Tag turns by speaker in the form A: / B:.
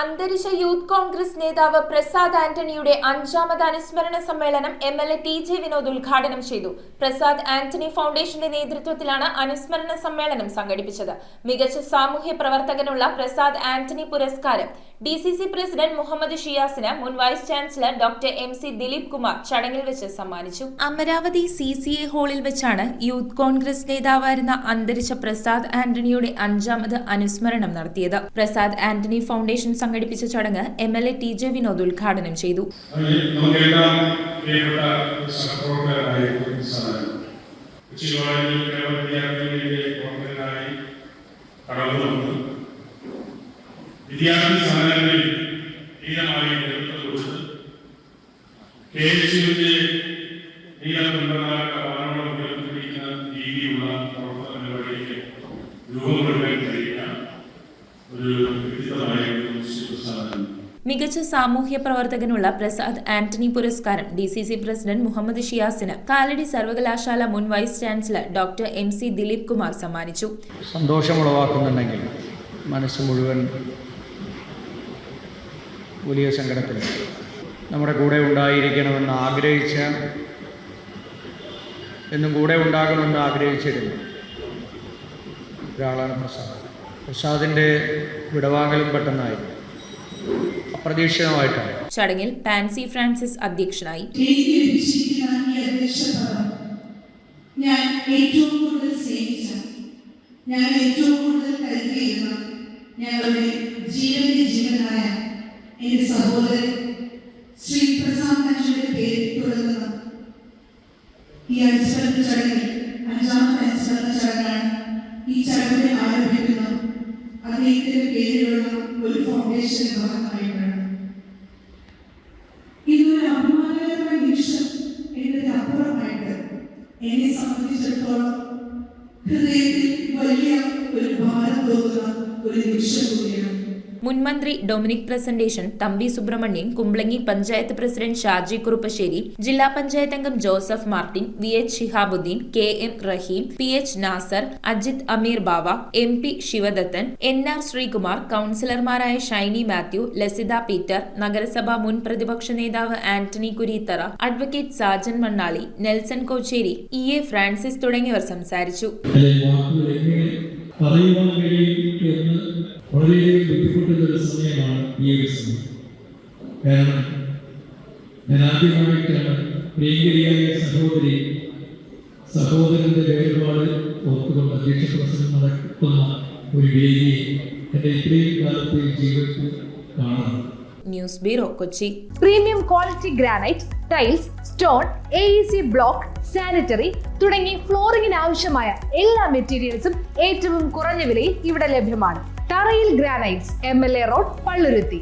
A: അന്തരിച്ച യൂത്ത് കോൺഗ്രസ് നേതാവ് പ്രസാദ് ആന്റണിയുടെ 5ാമത് അനുസ്മരണ സമ്മേളനം MLA TJ വിനോദ് ഉദ്ഘാടനം ചെയ്തു. പ്രസാദ് ആന്റണി ഫൗണ്ടേഷന്റെ നേതൃത്വത്തിലാണ് അനുസ്മരണ സമ്മേളനം സംഘടിപ്പിച്ചത്. മികച്ച സാമൂഹ്യ പ്രവർത്തകനുള്ള പ്രസാദ് ആന്റണി പുരസ്കാരം DCC പ്രസിഡന്റ് മുഹമ്മദ് ഷിയാസിന് മുൻ vice chancellor doctor MC Dileep Kumar ചടങ്ങിൽ വെച്ച് സമ്മാനിച്ചു. അമരാവതി CCA ഹാളിൽ വെച്ചാണ് യൂത്ത് കോൺഗ്രസ് നേതാവായിരുന്ന അന്തരിച്ച പ്രസാദ് ആന്റണിയുടെ 5ാമത് അനുസ്മരണം നടത്തിയത്. പ്രസാദ് ആന്റണി ഫൗണ്ടേഷൻ സംഘടിപ്പിച്ച ചടങ്ങ് MLA TJ വിനോദ് ഉദ്ഘാടനം ചെയ്തു.
B: വിദ്യാർത്ഥി സമരങ്ങളിൽ ധീരമായി നേതൃത്വം കൊടുത്ത് KSUവിന്റെ ധീരപ്രവർത്തകരോളം ഉയർത്തിപ്പിടിക്കുന്ന രീതിയിലുള്ള പ്രവർത്തന പരിപാടിക്ക് രൂപം കൊടുക്കാൻ കഴിയുന്ന ഒരു വ്യക്തിത്വമായിരുന്നു ശ്രീ പ്രസാദ്.
A: മികച്ച സാമൂഹ്യ പ്രവർത്തകനുള്ള പ്രസാദ് ആന്റണി പുരസ്കാരം DCC പ്രസിഡന്റ് മുഹമ്മദ് ഷിയാസിന് കാലടി സർവകലാശാല മുൻ vice chancellor doctor MC Dileep Kumar സമ്മാനിച്ചു.
C: സന്തോഷമുളവാക്കുന്നുണ്ടെങ്കിൽ മനസ്സ് മുഴുവൻ വലിയ സങ്കടത്തിൽ നമ്മുടെ കൂടെ ഉണ്ടായിരിക്കണമെന്ന് ആഗ്രഹിച്ച എന്നും കൂടെ ഉണ്ടാകണമെന്ന് ആഗ്രഹിച്ചിരുന്നു ഒരാളാണ് പ്രസാദ്. പ്രസാദിൻ്റെ വിടവാങ്ങലും പെട്ടെന്നായിരുന്നു, അപ്രതീക്ഷിതമായിട്ടാണ്.
A: ചടങ്ങിൽ പാൻസി ഫ്രാൻസിസ് അധ്യക്ഷനായി.
D: ഞാൻ ഏറ്റവും കൂടുതൽ സ്നേഹിച്ച, ഞാൻ ഏറ്റവും കൂടുതൽ കരുതിയിരുന്ന ഞങ്ങളുടെ ജീവന്റെ ജീവനായ എൻ്റെ സഹോദരൻ ശ്രീ പ്രസാദ് ആന്റണിയുടെ പേരിൽ തുടങ്ങുന്ന ഈ അനുസ്മരണ ചടങ്ങിൽ 5ാമത്തെ അനുസ്മരണ ചടങ്ങാണ്. ഈ ചടങ്ങിനെ ആരംഭിക്കുന്ന അദ്ദേഹത്തിന്റെ പേരിലുള്ള ഒരു ഫൗണ്ടേഷന്റെ ഭാഗമായിട്ടാണ്. ഇതൊരു അഭിമാനകരമായ നിമിഷം എന്നതിനപ്പുറമായിട്ട് എന്നെ സംബന്ധിച്ചിടത്തോളം ഹൃദയത്തിൽ വലിയ ഒരു ഭാരം തോന്നുന്ന ഒരു നിമിഷം കൂടിയാണ്.
A: മുൻമന്ത്രി ഡൊമിനിക് പ്രസന്റേഷൻ, തമ്പി സുബ്രഹ്മണ്യൻ, കുംബ്ലങ്ങി പഞ്ചായത്ത് പ്രസിഡന്റ് ഷാജി കുറുപ്പശ്ശേരി, ജില്ലാ പഞ്ചായത്ത് അംഗം Joseph Martin, VH Shihabuddin, KM Rahim, PH Nasar, Ajith Ameer Bava, MP Sivadathan, NR Sreekumar, കൗൺസിലർമാരായ ഷൈനി മാത്യു, ലസിത പീറ്റർ, നഗരസഭാ മുൻ പ്രതിപക്ഷ നേതാവ് ആന്റണി കുരീത്തറ, അഡ്വക്കേറ്റ് സാജൻ മണ്ണാളി, നെൽസൺ കോച്ചേരി, EA ഫ്രാൻസിസ് തുടങ്ങിയവർ സംസാരിച്ചു.
E: വളരെയധികം ബുദ്ധിമുട്ടുള്ള സമയമാണ് ഈ ഒരു സമയം. കാരണം ഞാൻ ആദ്യമായിട്ടാണ് പ്രിയങ്കരിയായ സഹോദരന്റെ വേർപാട് ഓർത്തുകൊണ്ട് അധ്യക്ഷ പ്രസംഗം നടത്തുന്ന ഒരു വേദിയെ എൻ്റെ ഇത്രയും കാലത്തെ ജീവിതത്തിൽ കാണാം.
A: News bureau, Kochi.
F: Premium quality granite, tiles, stone, AEC block, sanitary തുടങ്ങി ഫ്ലോറിംഗിന് ആവശ്യമായ എല്ലാ മെറ്റീരിയൽസും ഏറ്റവും കുറഞ്ഞ വിലയിൽ ഇവിടെ ലഭ്യമാണ്. തറയിൽ ഗ്രാനൈറ്റ്സ്, MLA റോഡ്, പള്ളുരുത്തി.